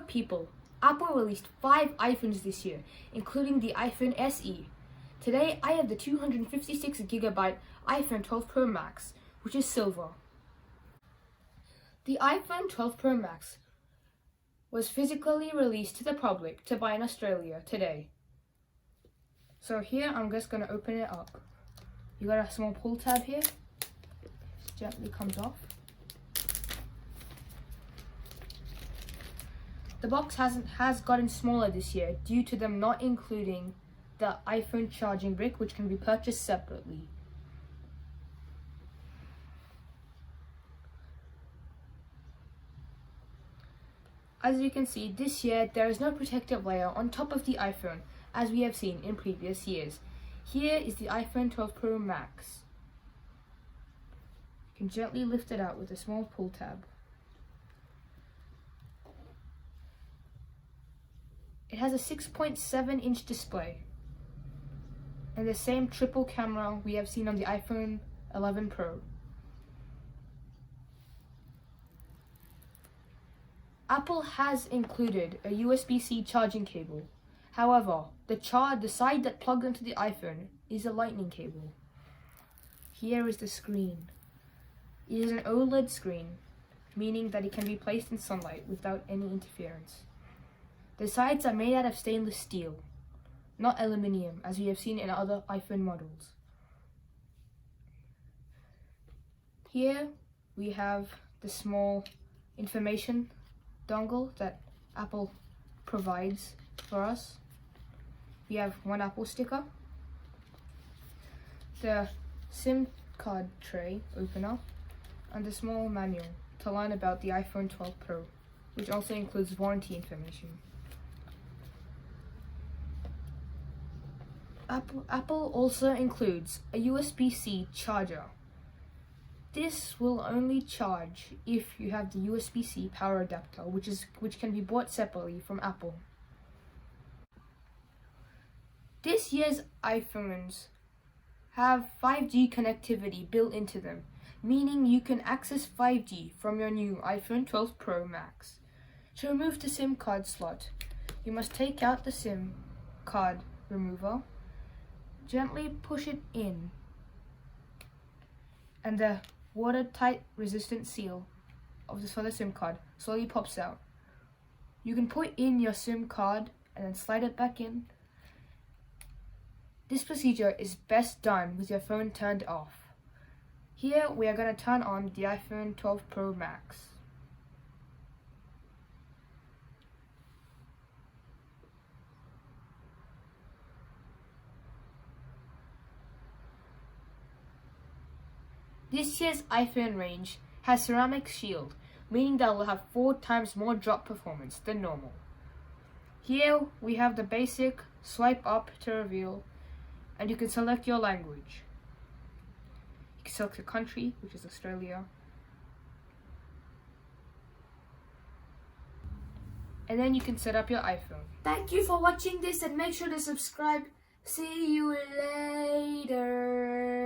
up, people? Apple released 5 iPhones this year, including the iPhone SE. Today, I have the 256GB iPhone 12 Pro Max, which is silver. The iPhone 12 Pro Max was physically released to the public to buy in Australia today. So here, I'm just going to open it up. You got a small pull tab here. It gently comes off. The box has gotten smaller this year due to them not including the iPhone charging brick, which can be purchased separately. As you can see, this year there is no protective layer on top of the iPhone, as we have seen in previous years. Here is the iPhone 12 Pro Max. You can gently lift it out with a small pull tab. It has a 6.7-inch display and the same triple camera we have seen on the iPhone 11 Pro. Apple has included a USB-C charging cable. However, the side that plugs into the iPhone is a lightning cable. Here is the screen. It is an OLED screen, meaning that it can be placed in sunlight without any interference. The sides are made out of stainless steel, not aluminium, as we have seen in other iPhone models. Here we have the small information dongle that Apple provides for us. We have one Apple sticker, the SIM card tray opener, and a small manual to learn about the iPhone 12 Pro, which also includes warranty information. Apple also includes a USB-C charger. This will only charge if you have the USB-C power adapter, which can be bought separately from Apple. This year's iPhones have 5G connectivity built into them, meaning you can access 5G from your new iPhone 12 Pro Max. To remove the SIM card slot, you must take out the SIM card remover, gently push it in, and the watertight resistant seal for the SIM card slowly pops out. You can put in your SIM card and then slide it back in. This procedure is best done with your phone turned off. Here we are going to turn on the iPhone 12 Pro Max. This year's iPhone range has ceramic shield, meaning that it will have 4 times more drop performance than normal. Here we have the basic swipe up to reveal, and you can select your language. You can select your country, which is Australia. And then you can set up your iPhone. Thank you for watching this and make sure to subscribe. See you later.